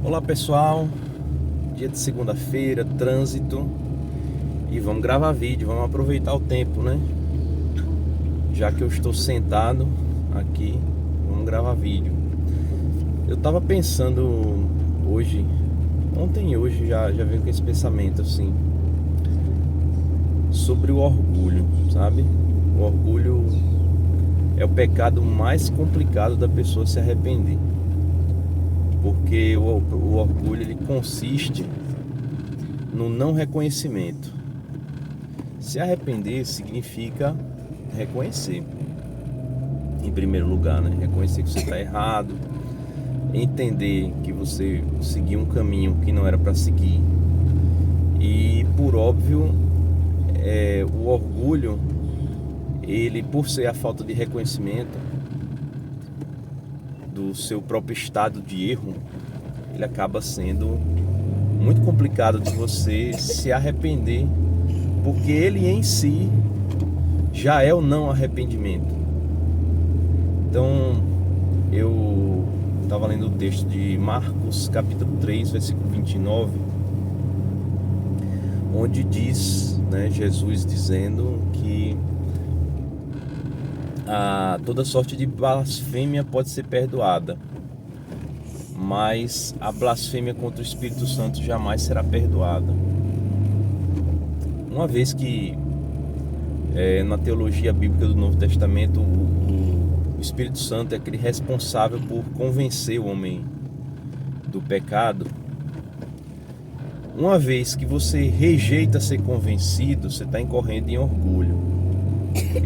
Olá pessoal, dia de segunda-feira, trânsito e vamos gravar vídeo, vamos aproveitar o tempo, né? Já que eu estou sentado aqui, vamos gravar vídeo. Eu tava pensando ontem e hoje já veio com esse pensamento assim, sobre o orgulho, sabe? O orgulho é o pecado mais complicado da pessoa se arrepender. Porque o orgulho ele consiste no não reconhecimento. Se arrepender significa reconhecer, em primeiro lugar, né? Reconhecer que você está errado, entender que você seguiu um caminho que não era para seguir. E por óbvio, o orgulho, ele por ser a falta de reconhecimento do seu próprio estado de erro, ele acaba sendo muito complicado de você se arrepender, porque ele em si já é o não arrependimento. Então, eu estava lendo o texto de Marcos, capítulo 3, versículo 29, onde diz, né, Jesus dizendo que toda sorte de blasfêmia pode ser perdoada, mas a blasfêmia contra o Espírito Santo jamais será perdoada. Uma vez que na teologia bíblica do Novo Testamento o Espírito Santo é aquele responsável por convencer o homem do pecado, uma vez que você rejeita ser convencido, você está incorrendo em orgulho.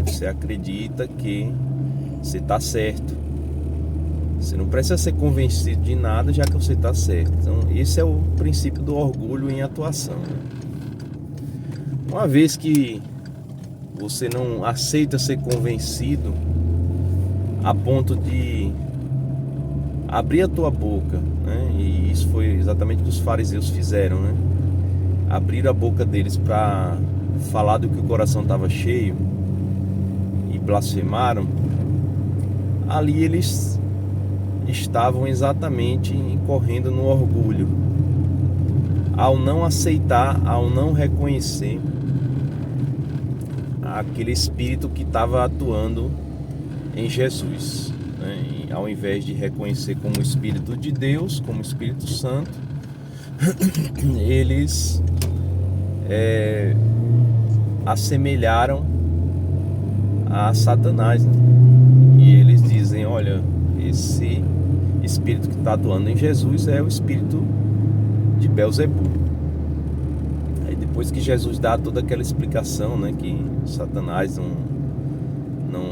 Você acredita que você está certo. Você não precisa ser convencido de nada, já que você está certo. Então, esse é o princípio do orgulho em atuação. Uma vez que você não aceita ser convencido a ponto de abrir a tua boca, né? E isso foi exatamente o que os fariseus fizeram, né? Abriram a boca deles para falar do que o coração estava cheio e blasfemaram. Ali eles estavam exatamente incorrendo no orgulho, ao não aceitar, ao não reconhecer aquele espírito que estava atuando em Jesus, né? E ao invés de reconhecer como Espírito de Deus, como Espírito Santo, eles assemelharam a Satanás, né? E eles dizem: olha, esse espírito que está atuando em Jesus é o espírito de Belzebu. Aí depois que Jesus dá toda aquela explicação, né, que Satanás não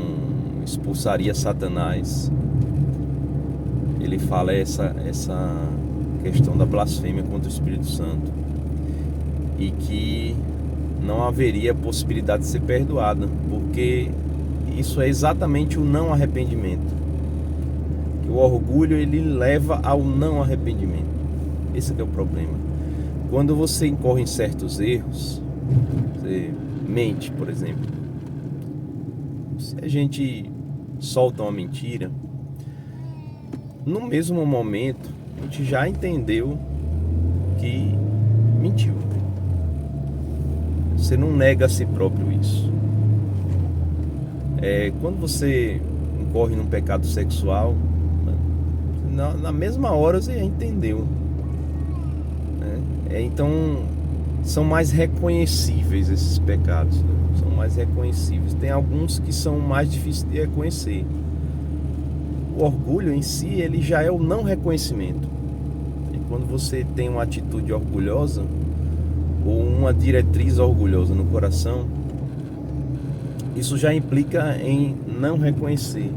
expulsaria Satanás, ele fala essa questão da blasfêmia contra o Espírito Santo e que não haveria possibilidade de ser perdoada, porque isso é exatamente o não arrependimento. Que o orgulho ele leva ao não arrependimento. Esse é o problema. Quando você incorre em certos erros, você mente, por exemplo. Se a gente solta uma mentira, no mesmo momento a gente já entendeu que mentiu. Você não nega a si próprio isso. Quando você incorre num pecado sexual, na mesma hora você já entendeu, né? Então são mais reconhecíveis esses pecados, né? São mais reconhecíveis. Tem alguns que são mais difíceis de reconhecer. O orgulho em si, ele já é o não reconhecimento. E quando você tem uma atitude orgulhosa ou uma diretriz orgulhosa no coração, isso já implica em não reconhecer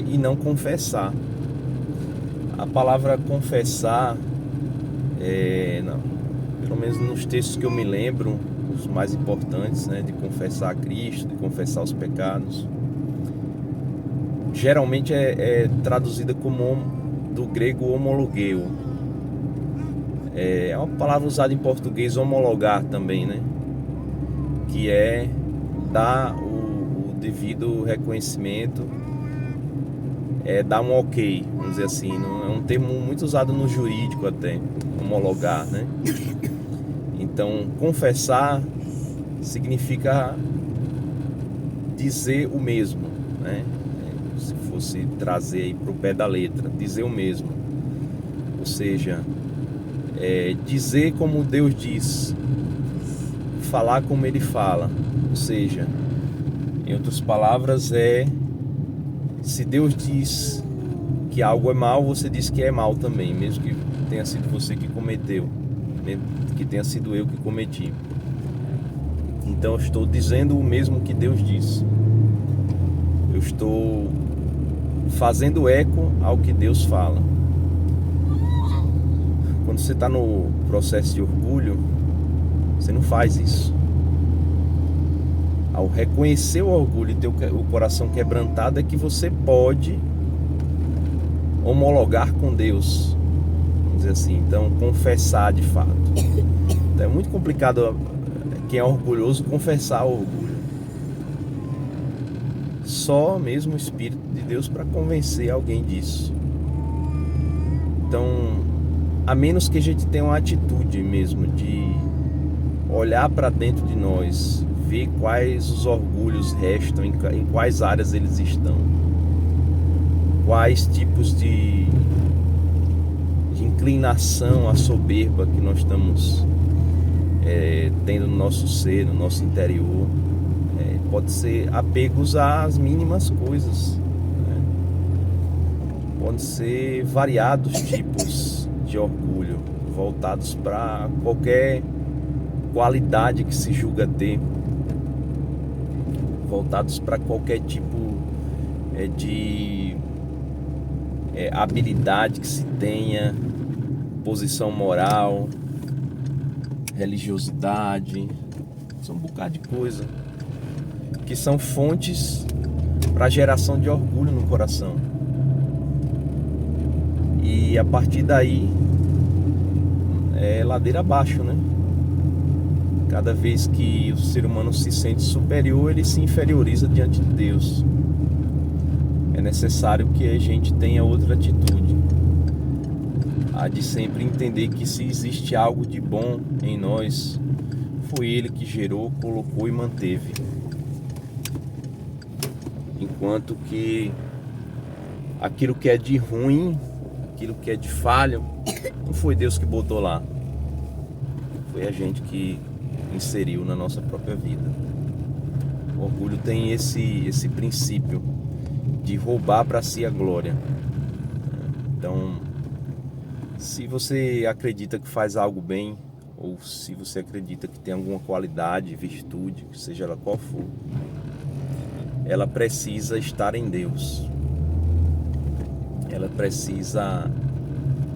e não confessar. A palavra confessar, pelo menos nos textos que eu me lembro, os mais importantes, né, de confessar a Cristo, de confessar os pecados, geralmente é traduzida como do grego homologeu. É uma palavra usada em português, homologar também, né? Que é dar o devido reconhecimento dar um ok, vamos dizer assim. Não, é um termo muito usado no jurídico até, homologar, né? Então, confessar significa dizer o mesmo, né? Se fosse trazer aí para o pé da letra, dizer o mesmo. Ou seja, dizer como Deus diz, falar como Ele fala. Ou seja, em outras palavras, se Deus diz que algo é mal, você diz que é mal também, mesmo que tenha sido você que cometeu, mesmo que tenha sido eu que cometi. Então eu estou dizendo o mesmo que Deus disse. Eu estou fazendo eco ao que Deus fala. Quando você está no processo de orgulho, você não faz isso. Ao reconhecer o orgulho e ter o coração quebrantado, é que você pode homologar com Deus, vamos dizer assim. Então, confessar de fato. Então, é muito complicado quem é orgulhoso confessar o orgulho. Só mesmo o Espírito de Deus para convencer alguém disso. Então, a menos que a gente tenha uma atitude mesmo de olhar para dentro de nós, ver quais os orgulhos restam, em quais áreas eles estão, quais tipos de inclinação à soberba que nós estamos tendo no nosso ser, no nosso interior. Pode ser apegos às mínimas coisas, né? Pode ser variados tipos de orgulho, voltados para qualquer qualidade que se julga ter, voltados para qualquer tipo de habilidade que se tenha, posição moral, religiosidade, são um bocado de coisa que são fontes para geração de orgulho no coração. E a partir daí é ladeira abaixo, né? Cada vez que o ser humano se sente superior, ele se inferioriza diante de Deus. É necessário que a gente tenha outra atitude, a de sempre entender que se existe algo de bom em nós, foi Ele que gerou, colocou e manteve. Enquanto que aquilo que é de ruim, aquilo que é de falho, não foi Deus que botou lá, foi a gente que inseriu na nossa própria vida. O orgulho tem esse princípio de roubar para si a glória. Então, se você acredita que faz algo bem, ou se você acredita que tem alguma qualidade, virtude, seja ela qual for, ela precisa estar em Deus. Ela precisa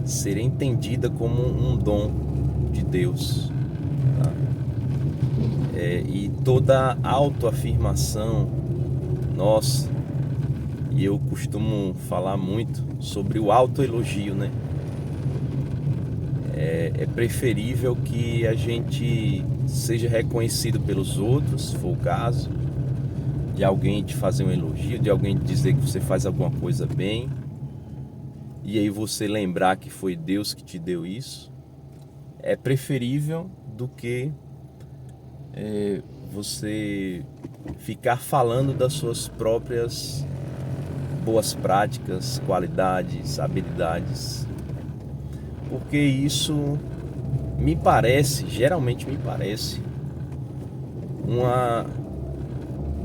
ser entendida como um dom de Deus, tá? E toda autoafirmação nossa, e eu costumo falar muito sobre o autoelogio, né? É preferível que a gente seja reconhecido pelos outros, se for o caso, de alguém te fazer um elogio, de alguém te dizer que você faz alguma coisa bem, e aí você lembrar que foi Deus que te deu isso. É preferível do que você ficar falando das suas próprias boas práticas, qualidades, habilidades, porque isso geralmente me parece uma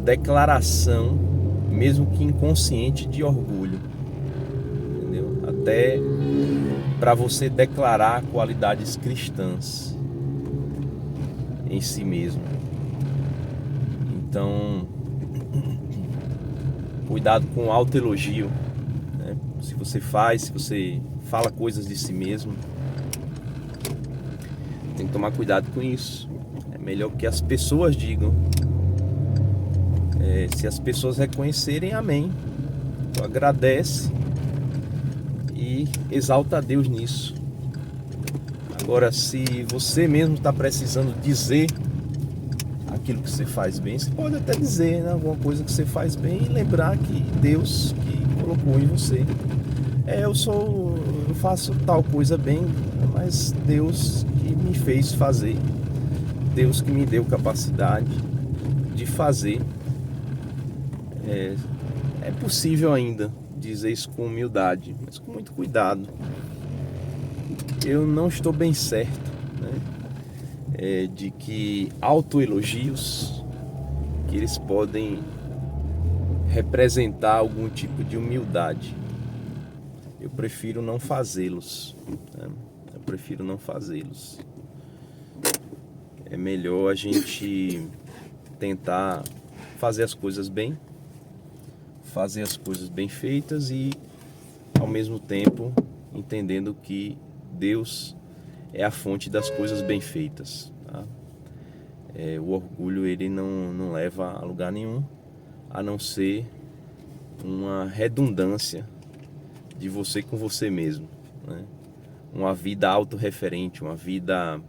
declaração, mesmo que inconsciente, de orgulho, entendeu? Até para você declarar qualidades cristãs em si mesmo. Então, cuidado com o autoelogio, né? Se você fala coisas de si mesmo, tem que tomar cuidado com isso. É melhor que as pessoas digam. Se as pessoas reconhecerem, amém. Então agradece e exalta a Deus nisso. Agora, se você mesmo está precisando dizer aquilo que você faz bem, você pode até dizer, né, alguma coisa que você faz bem, e lembrar que Deus que colocou em você. Eu faço tal coisa bem, mas Deus que me fez fazer, Deus que me deu capacidade de fazer. É possível ainda dizer isso com humildade, mas com muito cuidado. Eu não estou bem certo, né, de que autoelogios, que eles podem representar algum tipo de humildade. Eu prefiro não fazê-los, né? Eu prefiro não fazê-los. É melhor a gente tentar fazer as coisas bem, fazer as coisas bem feitas e, ao mesmo tempo, entendendo que Deus é a fonte das coisas bem feitas, tá? O orgulho, ele não leva a lugar nenhum, a não ser uma redundância de você com você mesmo, né? Uma vida autorreferente, uma vida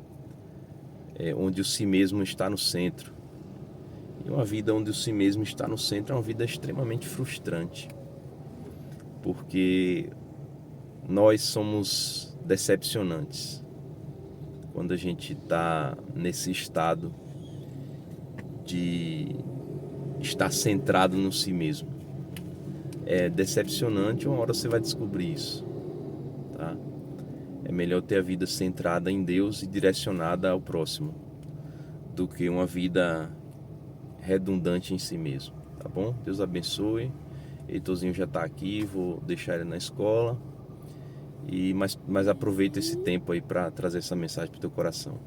onde o si mesmo está no centro. E uma vida onde o si mesmo está no centro é uma vida extremamente frustrante, porque nós somos decepcionantes quando a gente está nesse estado de estar centrado no si mesmo. É decepcionante, uma hora você vai descobrir isso, tá? É melhor ter a vida centrada em Deus e direcionada ao próximo do que uma vida redundante em si mesmo, tá bom? Deus abençoe. Heitorzinho já está aqui, vou deixar ele na escola, mas aproveita esse tempo aí para trazer essa mensagem para o teu coração.